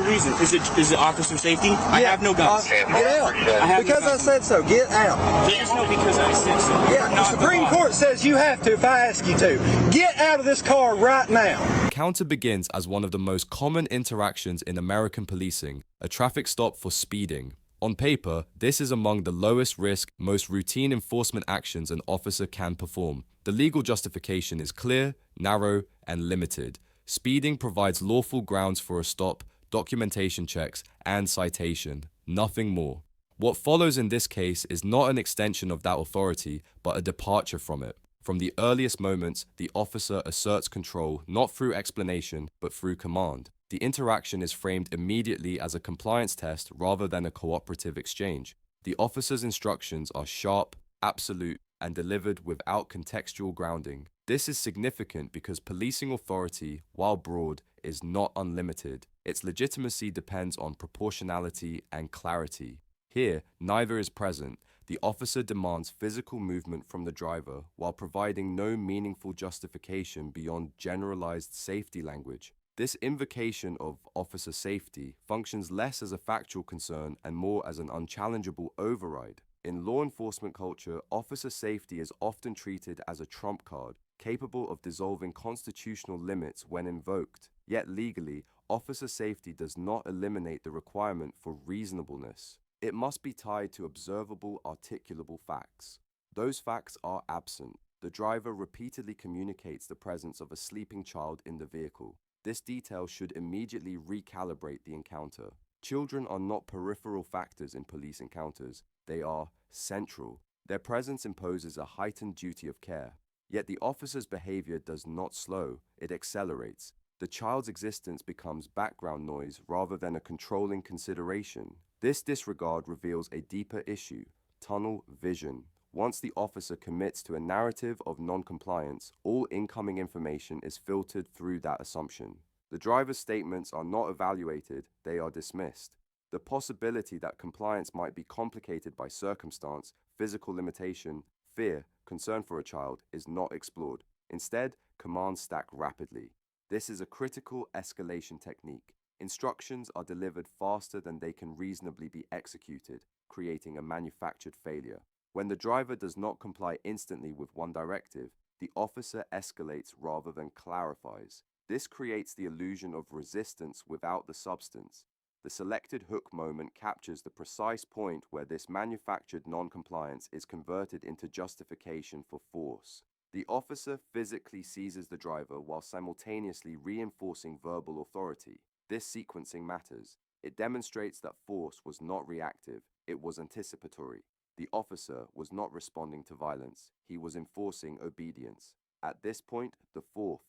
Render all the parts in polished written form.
reason? Is it officer safety? I have no guns. Get out. Because I said so. Get out. There's no because I said so. Yeah, the Supreme Court says you have to if I ask you to. Get out of this car right now. Encounter begins as one of the most common interactions in American policing, a traffic stop for speeding. On paper, this is among the lowest risk, most routine enforcement actions an officer can perform. The legal justification is clear, narrow, and limited. Speeding provides lawful grounds for a stop, documentation checks, and citation. Nothing more. What follows in this case is not an extension of that authority, but a departure from it. From the earliest moments, the officer asserts control not through explanation, but through command. The interaction is framed immediately as a compliance test rather than a cooperative exchange. The officer's instructions are sharp, absolute, and delivered without contextual grounding. This is significant because policing authority, while broad, is not unlimited. Its legitimacy depends on proportionality and clarity. Here, neither is present. The officer demands physical movement from the driver while providing no meaningful justification beyond generalized safety language. This invocation of officer safety functions less as a factual concern and more as an unchallengeable override. In law enforcement culture, officer safety is often treated as a trump card, capable of dissolving constitutional limits when invoked. Yet legally, officer safety does not eliminate the requirement for reasonableness. It must be tied to observable, articulable facts. Those facts are absent. The driver repeatedly communicates the presence of a sleeping child in the vehicle. This detail should immediately recalibrate the encounter. Children are not peripheral factors in police encounters. They are central. Their presence imposes a heightened duty of care. Yet the officer's behavior does not slow, it accelerates. The child's existence becomes background noise rather than a controlling consideration. This disregard reveals a deeper issue: tunnel vision. Once the officer commits to a narrative of non-compliance, all incoming information is filtered through that assumption. The driver's statements are not evaluated, they are dismissed. The possibility that compliance might be complicated by circumstance, physical limitation, fear, concern for a child is not explored. Instead, commands stack rapidly. This is a critical escalation technique. Instructions are delivered faster than they can reasonably be executed, creating a manufactured failure. When the driver does not comply instantly with one directive, the officer escalates rather than clarifies. This creates the illusion of resistance without the substance. The selected hook moment captures the precise point where this manufactured non-compliance is converted into justification for force. The officer physically seizes the driver while simultaneously reinforcing verbal authority. This sequencing matters. It demonstrates that force was not reactive, it was anticipatory. The officer was not responding to violence, he was enforcing obedience. At this point, the fourth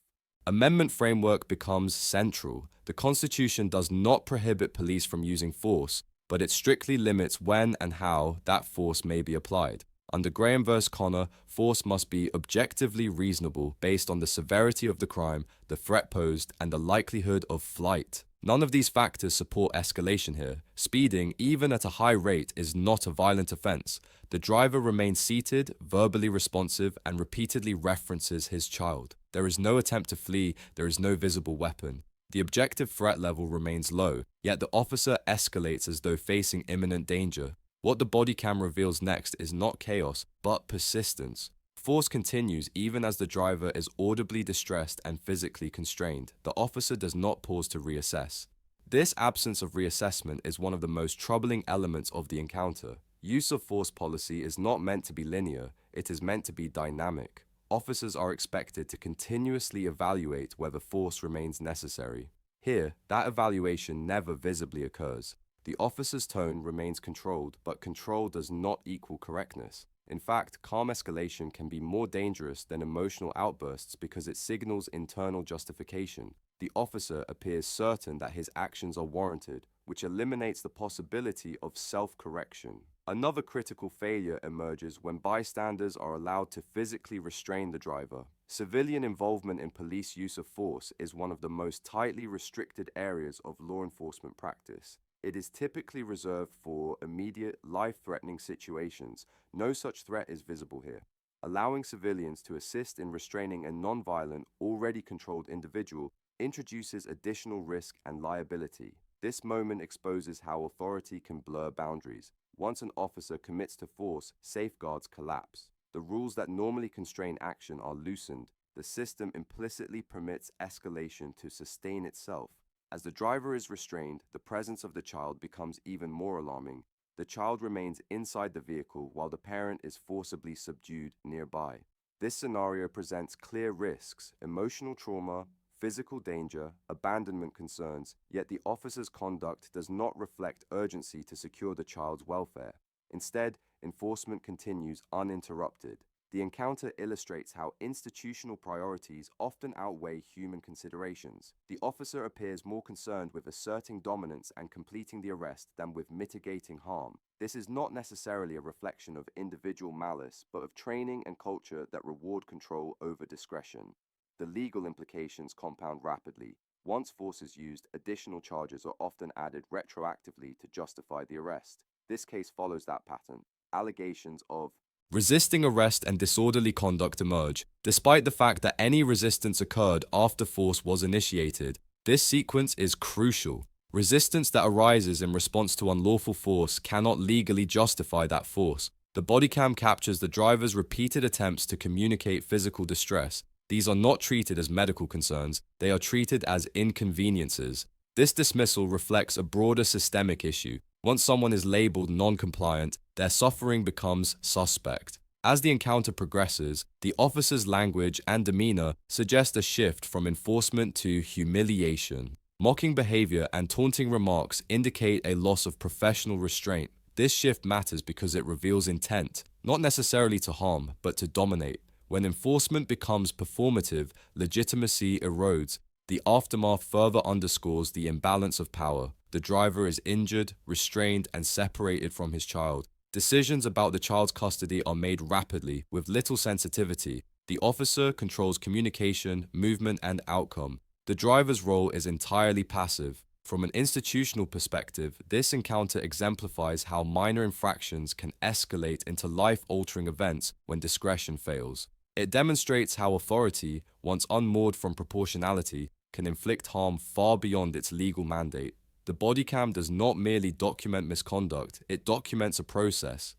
Amendment framework becomes central. The Constitution does not prohibit police from using force, but it strictly limits when and how that force may be applied. Under Graham v. Connor, force must be objectively reasonable based on the severity of the crime, the threat posed, and the likelihood of flight. None of these factors support escalation here. Speeding, even at a high rate, is not a violent offense. The driver remains seated, verbally responsive, and repeatedly references his child. There is no attempt to flee, there is no visible weapon. The objective threat level remains low, yet the officer escalates as though facing imminent danger. What the body cam reveals next is not chaos, but persistence. Force continues even as the driver is audibly distressed and physically constrained. The officer does not pause to reassess. This absence of reassessment is one of the most troubling elements of the encounter. Use of force policy is not meant to be linear, it is meant to be dynamic. Officers are expected to continuously evaluate whether force remains necessary. Here, that evaluation never visibly occurs. The officer's tone remains controlled, but control does not equal correctness. In fact, calm escalation can be more dangerous than emotional outbursts because it signals internal justification. The officer appears certain that his actions are warranted, which eliminates the possibility of self-correction. Another critical failure emerges when bystanders are allowed to physically restrain the driver. Civilian involvement in police use of force is one of the most tightly restricted areas of law enforcement practice. It is typically reserved for immediate, life-threatening situations. No such threat is visible here. Allowing civilians to assist in restraining a non-violent, already controlled individual introduces additional risk and liability. This moment exposes how authority can blur boundaries. Once an officer commits to force, safeguards collapse. The rules that normally constrain action are loosened. The system implicitly permits escalation to sustain itself. As the driver is restrained, the presence of the child becomes even more alarming. The child remains inside the vehicle while the parent is forcibly subdued nearby. This scenario presents clear risks: emotional trauma, physical danger, abandonment concerns, yet the officer's conduct does not reflect urgency to secure the child's welfare. Instead, enforcement continues uninterrupted. The encounter illustrates how institutional priorities often outweigh human considerations. The officer appears more concerned with asserting dominance and completing the arrest than with mitigating harm. This is not necessarily a reflection of individual malice, but of training and culture that reward control over discretion. The legal implications compound rapidly. Once force is used, additional charges are often added retroactively to justify the arrest. This case follows that pattern. Allegations of resisting arrest and disorderly conduct emerge, despite the fact that any resistance occurred after force was initiated. This sequence is crucial. Resistance that arises in response to unlawful force cannot legally justify that force. The body cam captures the driver's repeated attempts to communicate physical distress. These are not treated as medical concerns, they are treated as inconveniences. This dismissal reflects a broader systemic issue. Once someone is labeled non-compliant, their suffering becomes suspect. As the encounter progresses, the officer's language and demeanor suggest a shift from enforcement to humiliation. Mocking behavior and taunting remarks indicate a loss of professional restraint. This shift matters because it reveals intent, not necessarily to harm, but to dominate. When enforcement becomes performative, legitimacy erodes. The aftermath further underscores the imbalance of power. The driver is injured, restrained, and separated from his child. Decisions about the child's custody are made rapidly, with little sensitivity. The officer controls communication, movement, and outcome. The driver's role is entirely passive. From an institutional perspective, this encounter exemplifies how minor infractions can escalate into life-altering events when discretion fails. It demonstrates how authority, once unmoored from proportionality, can inflict harm far beyond its legal mandate. The body cam does not merely document misconduct, it documents a process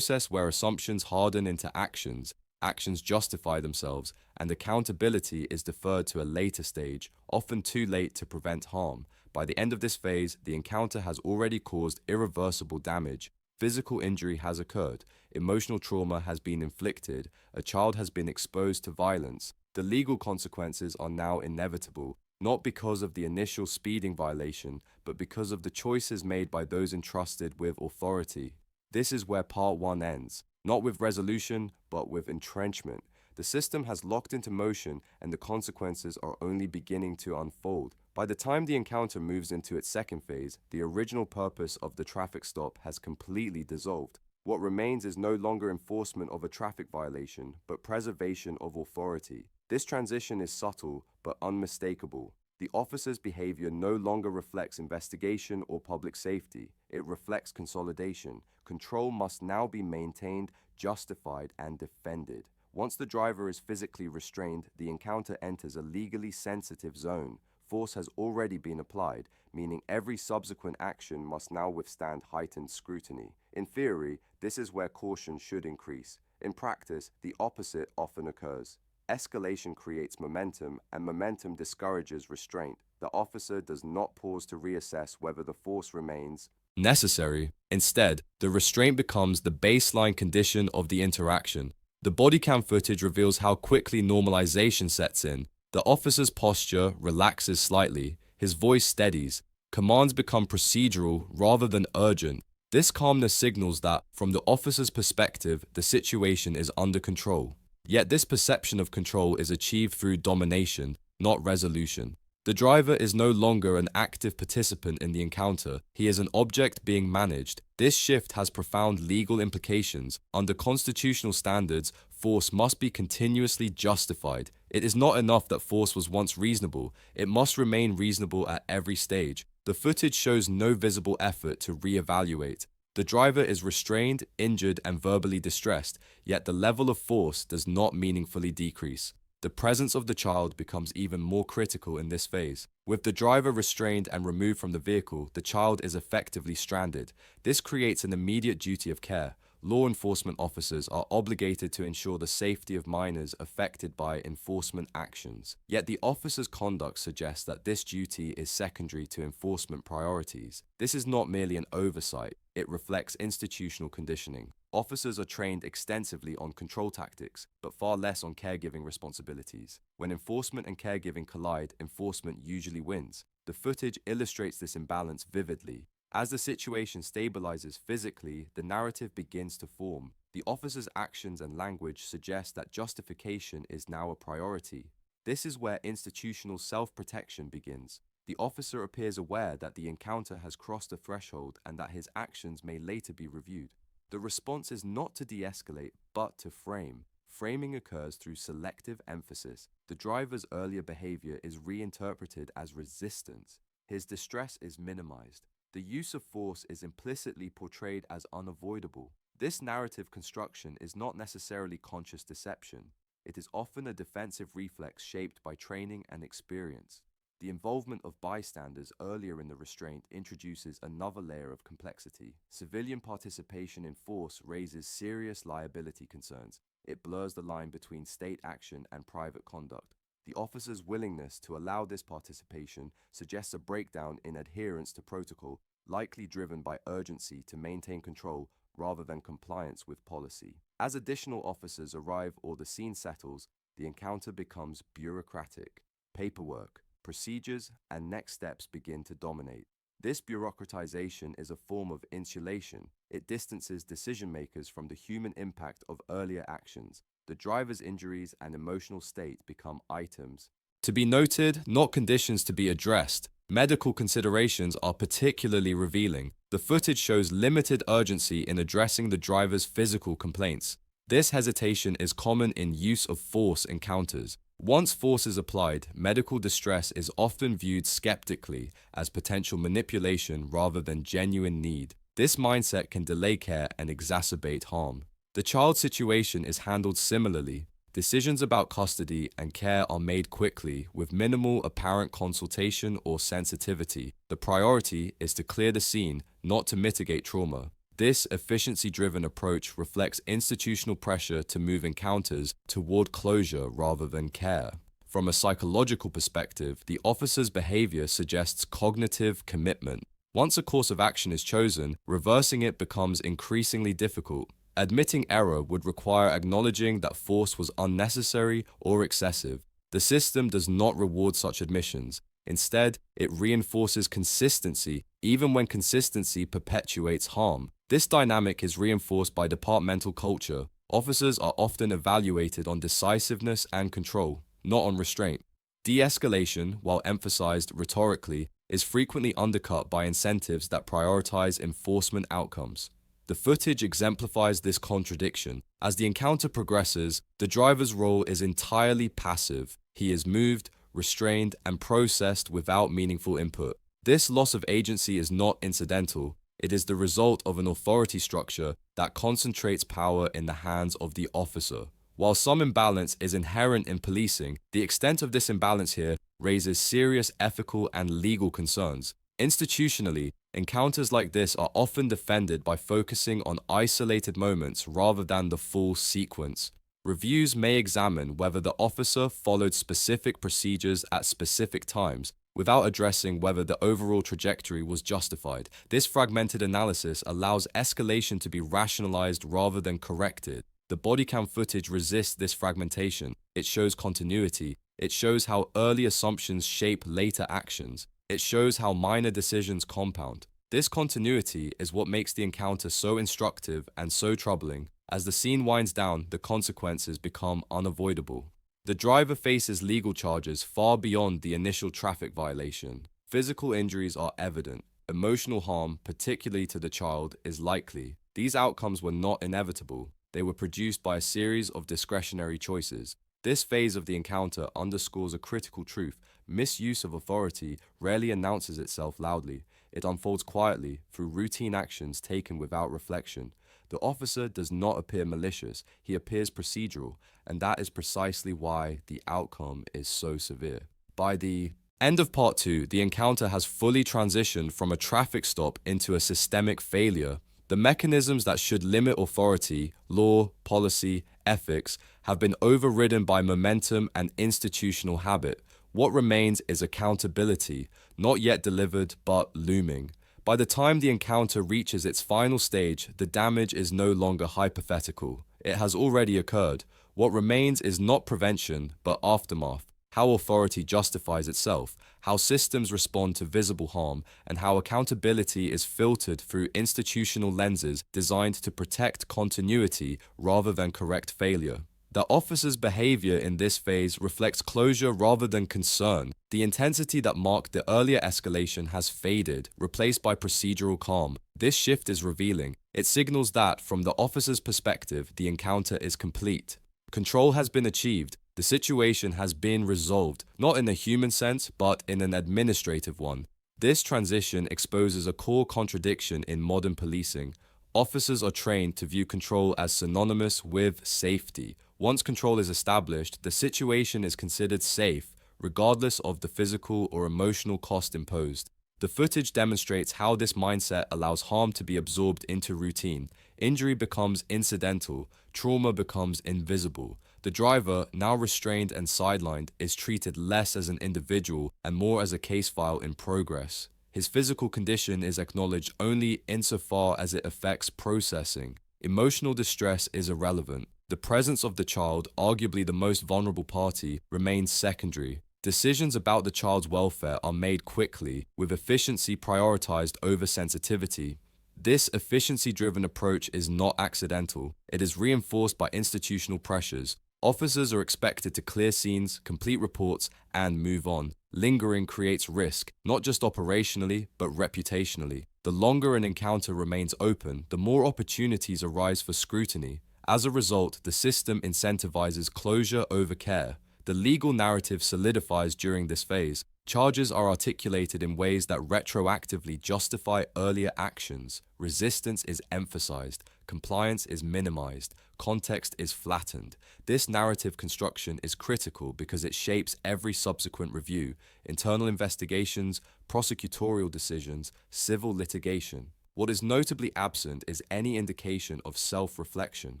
where assumptions harden into actions, actions justify themselves, and accountability is deferred to a later stage, often too late to prevent harm. By the end of this phase, the encounter has already caused irreversible damage. Physical injury has occurred, emotional trauma has been inflicted, a child has been exposed to violence. The legal consequences are now inevitable, not because of the initial speeding violation, but because of the choices made by those entrusted with authority. This is where part 1 ends, not with resolution, but with entrenchment. The system has locked into motion and the consequences are only beginning to unfold. By the time the encounter moves into its second phase, the original purpose of the traffic stop has completely dissolved. What remains is no longer enforcement of a traffic violation, but preservation of authority. This transition is subtle, but unmistakable. The officer's behavior no longer reflects investigation or public safety. It reflects consolidation. Control must now be maintained, justified, and defended. Once the driver is physically restrained, the encounter enters a legally sensitive zone. Force has already been applied, meaning every subsequent action must now withstand heightened scrutiny. In theory, this is where caution should increase. In practice, the opposite often occurs. Escalation creates momentum, and momentum discourages restraint. The officer does not pause to reassess whether the force remains necessary. Instead, the restraint becomes the baseline condition of the interaction. The body cam footage reveals how quickly normalization sets in. The officer's posture relaxes slightly, his voice steadies, commands become procedural rather than urgent. This calmness signals that, from the officer's perspective, the situation is under control. Yet this perception of control is achieved through domination, not resolution. The driver is no longer an active participant in the encounter, he is an object being managed. This shift has profound legal implications. Under constitutional standards, force must be continuously justified. It is not enough that force was once reasonable, it must remain reasonable at every stage. The footage shows no visible effort to re-evaluate. The driver is restrained, injured, and verbally distressed, yet the level of force does not meaningfully decrease. The presence of the child becomes even more critical in this phase. With the driver restrained and removed from the vehicle, the child is effectively stranded. This creates an immediate duty of care. Law enforcement officers are obligated to ensure the safety of minors affected by enforcement actions. Yet the officer's conduct suggests that this duty is secondary to enforcement priorities. This is not merely an oversight, it reflects institutional conditioning. Officers are trained extensively on control tactics, but far less on caregiving responsibilities. When enforcement and caregiving collide, enforcement usually wins. The footage illustrates this imbalance vividly. As the situation stabilizes physically, the narrative begins to form. The officer's actions and language suggest that justification is now a priority. This is where institutional self-protection begins. The officer appears aware that the encounter has crossed a threshold and that his actions may later be reviewed. The response is not to de-escalate, but to frame. Framing occurs through selective emphasis. The driver's earlier behavior is reinterpreted as resistance. His distress is minimized. The use of force is implicitly portrayed as unavoidable. This narrative construction is not necessarily conscious deception. It is often a defensive reflex shaped by training and experience. The involvement of bystanders earlier in the restraint introduces another layer of complexity. Civilian participation in force raises serious liability concerns. It blurs the line between state action and private conduct. The officer's willingness to allow this participation suggests a breakdown in adherence to protocol, likely driven by urgency to maintain control rather than compliance with policy. As additional officers arrive or the scene settles, the encounter becomes bureaucratic. Paperwork, procedures, and next steps begin to dominate. This bureaucratization is a form of insulation. It distances decision-makers from the human impact of earlier actions. The driver's injuries and emotional state become items to be noted, not conditions to be addressed. Medical considerations are particularly revealing. The footage shows limited urgency in addressing the driver's physical complaints. This hesitation is common in use of force encounters. Once force is applied, medical distress is often viewed skeptically as potential manipulation rather than genuine need. This mindset can delay care and exacerbate harm. The child situation is handled similarly. Decisions about custody and care are made quickly, with minimal apparent consultation or sensitivity. The priority is to clear the scene, not to mitigate trauma. This efficiency-driven approach reflects institutional pressure to move encounters toward closure rather than care. From a psychological perspective, the officer's behavior suggests cognitive commitment. Once a course of action is chosen, reversing it becomes increasingly difficult. Admitting error would require acknowledging that force was unnecessary or excessive. The system does not reward such admissions. Instead, it reinforces consistency, even when consistency perpetuates harm. This dynamic is reinforced by departmental culture. Officers are often evaluated on decisiveness and control, not on restraint. De-escalation, while emphasized rhetorically, is frequently undercut by incentives that prioritize enforcement outcomes. The footage exemplifies this contradiction. As the encounter progresses, the driver's role is entirely passive. He is moved, restrained, and processed without meaningful input. This loss of agency is not incidental. It is the result of an authority structure that concentrates power in the hands of the officer. While some imbalance is inherent in policing, the extent of this imbalance here raises serious ethical and legal concerns. Institutionally, encounters like this are often defended by focusing on isolated moments rather than the full sequence. Reviews may examine whether the officer followed specific procedures at specific times, without addressing whether the overall trajectory was justified. This fragmented analysis allows escalation to be rationalized rather than corrected. The body cam footage resists this fragmentation. It shows continuity. It shows how early assumptions shape later actions. It shows how minor decisions compound. This continuity is what makes the encounter so instructive and so troubling. As the scene winds down, the consequences become unavoidable. The driver faces legal charges far beyond the initial traffic violation. Physical injuries are evident. Emotional harm, particularly to the child, is likely. These outcomes were not inevitable. They were produced by a series of discretionary choices. This phase of the encounter underscores a critical truth. Misuse of authority rarely announces itself loudly. It unfolds quietly through routine actions taken without reflection. The officer does not appear malicious, he appears procedural, and that is precisely why the outcome is so severe. By the end of part 2, the encounter has fully transitioned from a traffic stop into a systemic failure. The mechanisms that should limit authority, law, policy, ethics, have been overridden by momentum and institutional habit. What remains is accountability, not yet delivered but looming. By the time the encounter reaches its final stage, the damage is no longer hypothetical. It has already occurred. What remains is not prevention, but aftermath. How authority justifies itself, how systems respond to visible harm, and how accountability is filtered through institutional lenses designed to protect continuity rather than correct failure. The officer's behavior in this phase reflects closure rather than concern. The intensity that marked the earlier escalation has faded, replaced by procedural calm. This shift is revealing. It signals that, from the officer's perspective, the encounter is complete. Control has been achieved. The situation has been resolved, not in a human sense, but in an administrative one. This transition exposes a core contradiction in modern policing. Officers are trained to view control as synonymous with safety. Once control is established, the situation is considered safe, regardless of the physical or emotional cost imposed. The footage demonstrates how this mindset allows harm to be absorbed into routine. Injury becomes incidental, trauma becomes invisible. The driver, now restrained and sidelined, is treated less as an individual and more as a case file in progress. His physical condition is acknowledged only insofar as it affects processing. Emotional distress is irrelevant. The presence of the child, arguably the most vulnerable party, remains secondary. Decisions about the child's welfare are made quickly, with efficiency prioritized over sensitivity. This efficiency-driven approach is not accidental. It is reinforced by institutional pressures. Officers are expected to clear scenes, complete reports, and move on. Lingering creates risk, not just operationally, but reputationally. The longer an encounter remains open, the more opportunities arise for scrutiny. As a result, the system incentivizes closure over care. The legal narrative solidifies during this phase. Charges are articulated in ways that retroactively justify earlier actions. Resistance is emphasized. Compliance is minimized. Context is flattened. This narrative construction is critical because it shapes every subsequent review, internal investigations, prosecutorial decisions, civil litigation. What is notably absent is any indication of self-reflection.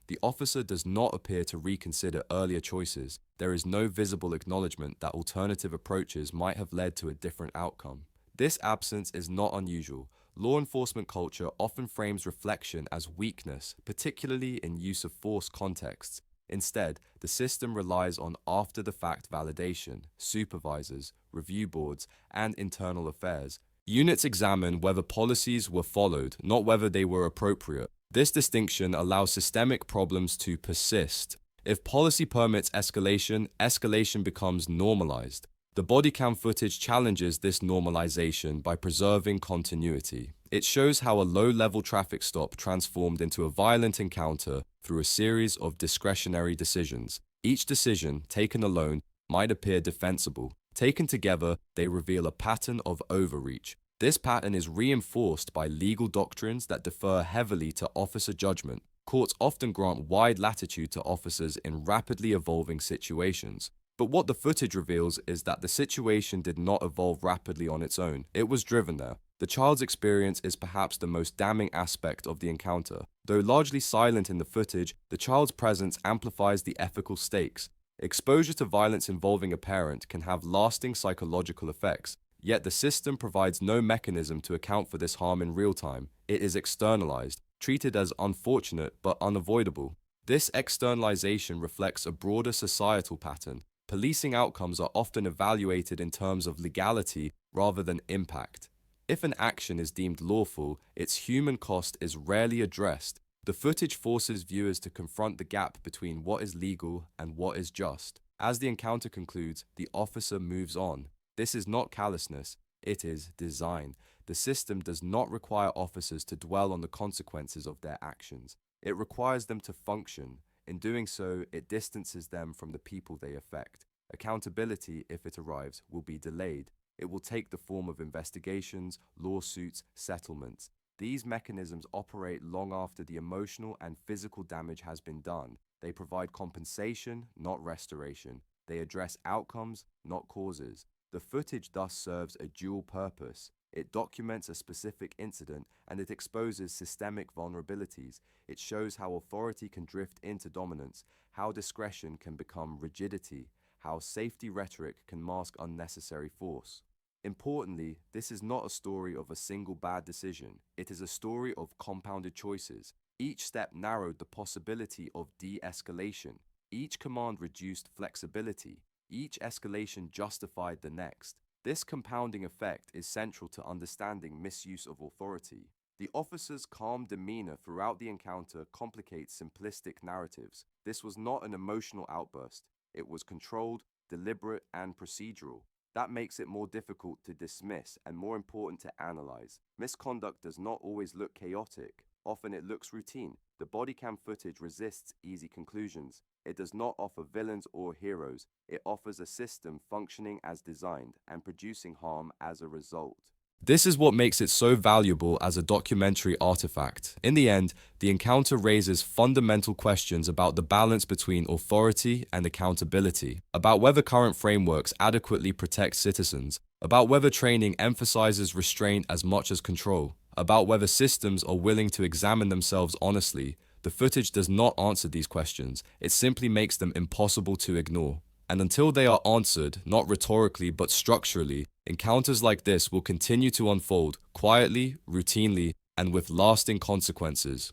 The officer does not appear to reconsider earlier choices. There is no visible acknowledgement that alternative approaches might have led to a different outcome. This absence is not unusual. Law enforcement culture often frames reflection as weakness, particularly in use of force contexts. Instead, the system relies on after-the-fact validation, supervisors, review boards, and internal affairs. Units examine whether policies were followed, not whether they were appropriate. This distinction allows systemic problems to persist. If policy permits escalation, escalation becomes normalized. The body cam footage challenges this normalization by preserving continuity. It shows how a low-level traffic stop transformed into a violent encounter through a series of discretionary decisions. Each decision, taken alone, might appear defensible. Taken together, they reveal a pattern of overreach. This pattern is reinforced by legal doctrines that defer heavily to officer judgment. Courts often grant wide latitude to officers in rapidly evolving situations. But what the footage reveals is that the situation did not evolve rapidly on its own. It was driven there. The child's experience is perhaps the most damning aspect of the encounter. Though largely silent in the footage, the child's presence amplifies the ethical stakes. Exposure to violence involving a parent can have lasting psychological effects. Yet the system provides no mechanism to account for this harm in real time. It is externalized, treated as unfortunate but unavoidable. This externalization reflects a broader societal pattern. Policing outcomes are often evaluated in terms of legality rather than impact. If an action is deemed lawful, its human cost is rarely addressed. The footage forces viewers to confront the gap between what is legal and what is just. As the encounter concludes, the officer moves on. This is not callousness, it is design. The system does not require officers to dwell on the consequences of their actions. It requires them to function. In doing so, it distances them from the people they affect. Accountability, if it arrives, will be delayed. It will take the form of investigations, lawsuits, settlements. These mechanisms operate long after the emotional and physical damage has been done. They provide compensation, not restoration. They address outcomes, not causes. The footage thus serves a dual purpose. It documents a specific incident and it exposes systemic vulnerabilities. It shows how authority can drift into dominance, how discretion can become rigidity, how safety rhetoric can mask unnecessary force. Importantly, this is not a story of a single bad decision. It is a story of compounded choices. Each step narrowed the possibility of de-escalation. Each command reduced flexibility. Each escalation justified the next. This compounding effect is central to understanding misuse of authority. The officer's calm demeanor throughout the encounter complicates simplistic narratives. This was not an emotional outburst. It was controlled, deliberate, and procedural. That makes it more difficult to dismiss and more important to analyze. Misconduct does not always look chaotic. Often it looks routine. The body cam footage resists easy conclusions. It does not offer villains or heroes. It offers a system functioning as designed and producing harm as a result. This is what makes it so valuable as a documentary artifact. In the end, the encounter raises fundamental questions about the balance between authority and accountability, about whether current frameworks adequately protect citizens, about whether training emphasizes restraint as much as control, about whether systems are willing to examine themselves honestly. The footage does not answer these questions. It simply makes them impossible to ignore. And until they are answered, not rhetorically but structurally, encounters like this will continue to unfold quietly, routinely, and with lasting consequences.